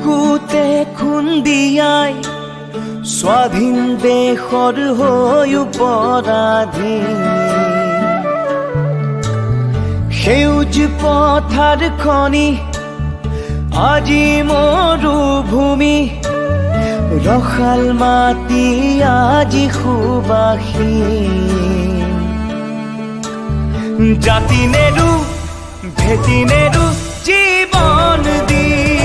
বুকুতে খুন্দিয়াই স্বাধীন দেশৰ হৈ পৰাধীন সেউজ পথাৰ খনি আজি মৰুভূমি ৰসাল মাটি আজি সুবাসীন জাতি নেৰু ভেটি নেৰু জীৱন দি